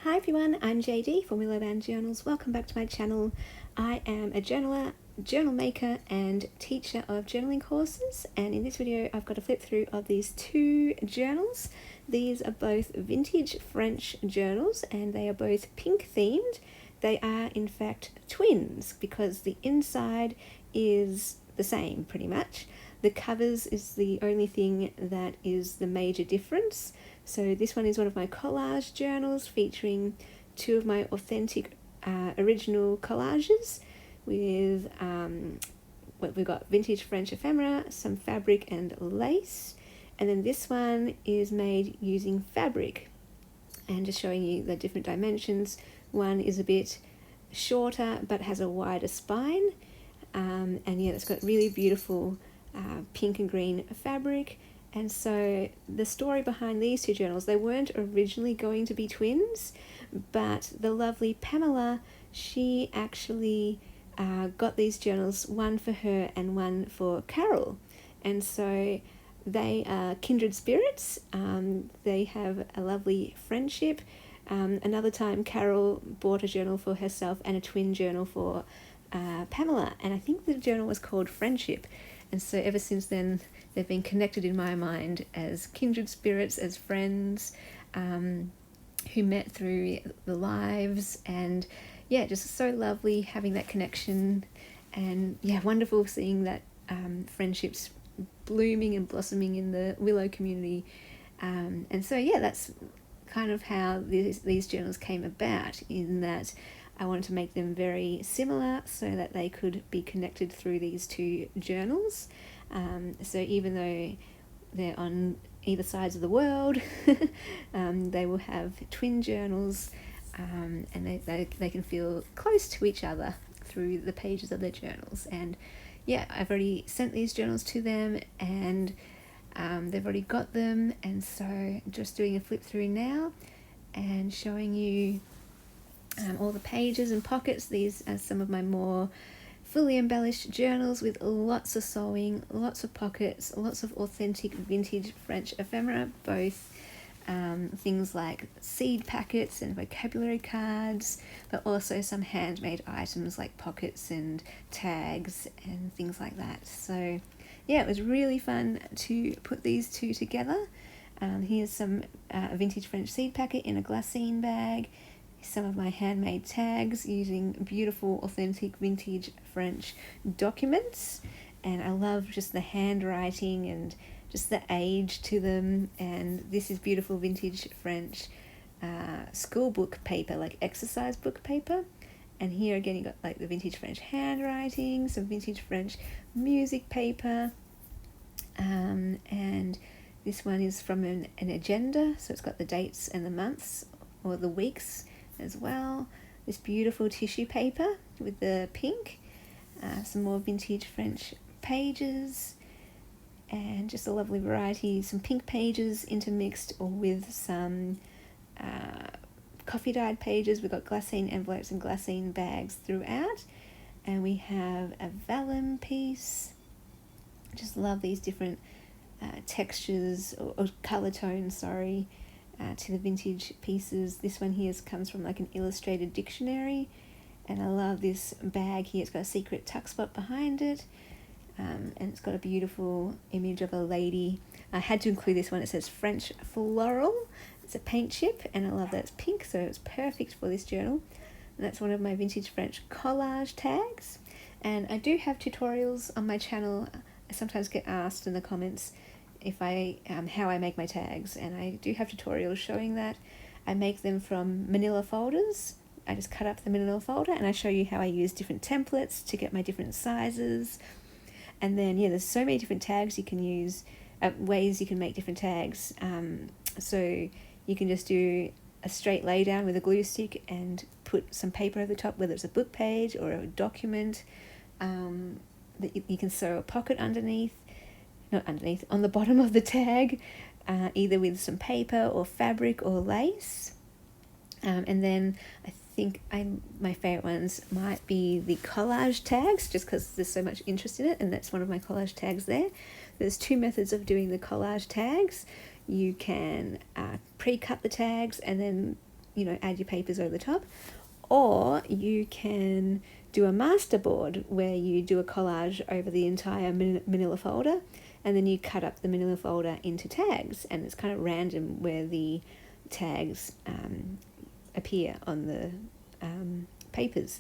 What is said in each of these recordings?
Hi everyone, I'm JD from Willow Band Journals. Welcome back to my channel. I am a journaler, journal maker and teacher of journaling courses, and in this video I've got a flip through of these two journals. These are both vintage French journals and they are both pink themed. They are in fact twins because the inside is the same pretty much. The covers is the only thing that is the major difference. So this one is one of my collage journals featuring two of my authentic original collages with what we've got vintage French ephemera, some fabric and lace, and then this one is made using fabric and just showing you the different dimensions. One is a bit shorter but has a wider spine, and yeah, it's got really beautiful pink and green fabric. And so the story behind these two journals, they weren't originally going to be twins, but the lovely Pamela, she actually got these journals, one for her and one for Carol. And so they are kindred spirits. They have a lovely friendship. Another time Carol bought a journal for herself and a twin journal for Pamela, and I think the journal was called Friendship. And so ever since then, they've been connected in my mind as kindred spirits, as friends who met through the lives. And yeah, just so lovely having that connection. And yeah, wonderful seeing that friendships blooming and blossoming in the Willow community. And so yeah, that's kind of how these journals came about, in that I wanted to make them very similar so that they could be connected through these two journals. So even though they're on either sides of the world, they will have twin journals, and they can feel close to each other through the pages of their journals. And yeah, I've already sent these journals to them, and they've already got them, and so just doing a flip through now and showing you all the pages and pockets. These are some of my more fully embellished journals with lots of sewing, lots of pockets, lots of authentic vintage French ephemera, both things like seed packets and vocabulary cards, but also some handmade items like pockets and tags and things like that. So yeah, it was really fun to put these two together. Here's some vintage French seed packet in a glassine bag, some of my handmade tags using beautiful authentic vintage French documents, and I love just the handwriting and just the age to them. And this is beautiful vintage French school book paper, like exercise book paper. And here again you got like the vintage French handwriting, some vintage French music paper, and this one is from an agenda, so it's got the dates and the months or the weeks as well. This beautiful tissue paper with the pink, some more vintage French pages, and just a lovely variety, some pink pages intermixed with some coffee dyed pages. We've got glassine envelopes and glassine bags throughout, and we have a vellum piece. Just love these different textures or colour tones, to the vintage pieces. This one here comes from like an illustrated dictionary, and I love this bag here. It's got a secret tuck spot behind it, and it's got a beautiful image of a lady. I had to include this one. It says French floral. It's a paint chip, and I love that it's pink, so it's perfect for this journal. And that's one of my vintage French collage tags. And I do have tutorials on my channel. I sometimes get asked in the comments if I how I make my tags, and I do have tutorials showing that. I make them from manila folders. I just cut up the manila folder and I show you how I use different templates to get my different sizes. And then yeah, there's so many different tags you can use, ways you can make different tags. So you can just do a straight lay down with a glue stick and put some paper over the top, whether it's a book page or a document. That you can sew a pocket underneath, not underneath, on the bottom of the tag, either with some paper or fabric or lace. And then I think my favourite ones might be the collage tags, just because there's so much interest in it, and that's one of my collage tags there. There's two methods of doing the collage tags. You can pre-cut the tags and then you know, add your papers over the top. Or you can do a masterboard where you do a collage over the entire manila folder, and then you cut up the manila folder into tags, and it's kind of random where the tags appear on the papers.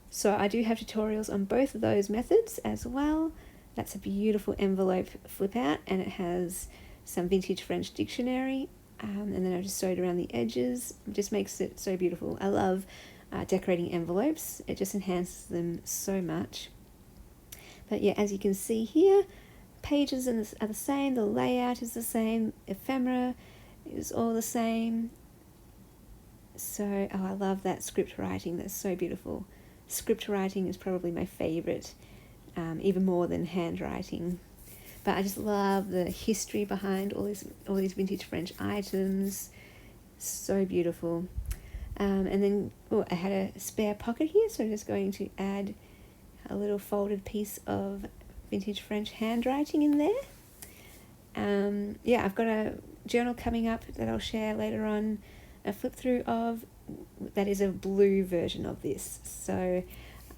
So I do have tutorials on both of those methods as well. That's a beautiful envelope flip out, and it has some vintage French dictionary, and then I've just sewed around the edges. It just makes it so beautiful. I love decorating envelopes. It just enhances them so much. But yeah, as you can see here, pages are the same, the layout is the same, ephemera is all the same. So, oh, I love that script writing. That's so beautiful. Script writing is probably my favorite, even more than handwriting. But I just love the history behind all these vintage French items. So beautiful. And then I had a spare pocket here, so I'm just going to add a little folded piece of vintage French handwriting in there. Yeah, I've got a journal coming up that I'll share later on, a flip through of, that is a blue version of this. So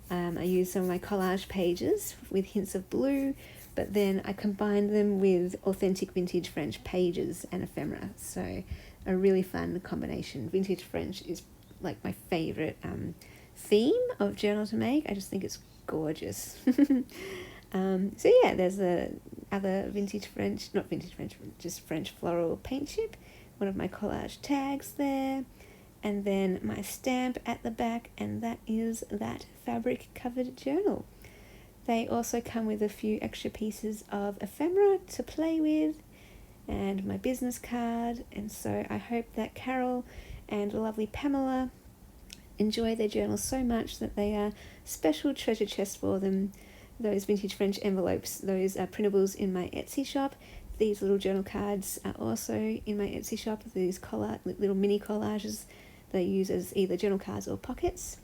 I use some of my collage pages with hints of blue, but then I combined them with authentic vintage French pages and ephemera. So a really fun combination. Vintage French is like my favorite theme of journal to make. I just think it's gorgeous. So yeah, there's the other vintage French, not vintage French, just French floral paint chip, one of my collage tags there, and then my stamp at the back, and that is that fabric covered journal. They also come with a few extra pieces of ephemera to play with, and my business card. And so I hope that Carol and the lovely Pamela enjoy their journals so much that they are special treasure chest for them. Those vintage French envelopes, those are printables in my Etsy shop. These little journal cards are also in my Etsy shop. These little mini collages that I use as either journal cards or pockets.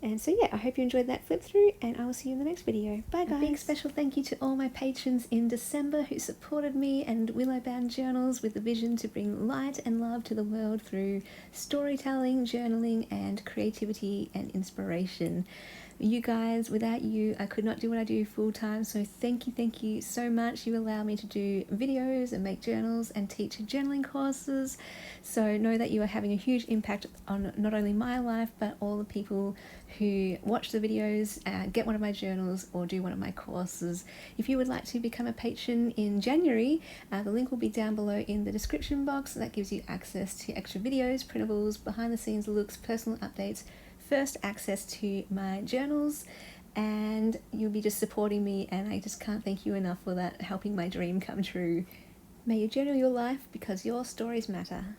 And so yeah, I hope you enjoyed that flip through, and I will see you in the next video. Bye guys. A big special thank you to all my patrons in December who supported me and Willow Bound Journals with the vision to bring light and love to the world through storytelling, journaling, and creativity and inspiration. You guys, without you, I could not do what I do full time, so thank you so much. You allow me to do videos and make journals and teach journaling courses, so know that you are having a huge impact on not only my life, but all the people who watch the videos, get one of my journals, or do one of my courses. If you would like to become a patron in January, the link will be down below in the description box. That gives you access to extra videos, printables, behind the scenes looks, personal updates, first access to my journals, and you'll be just supporting me, and I just can't thank you enough for that, helping my dream come true. May you journal your life because your stories matter.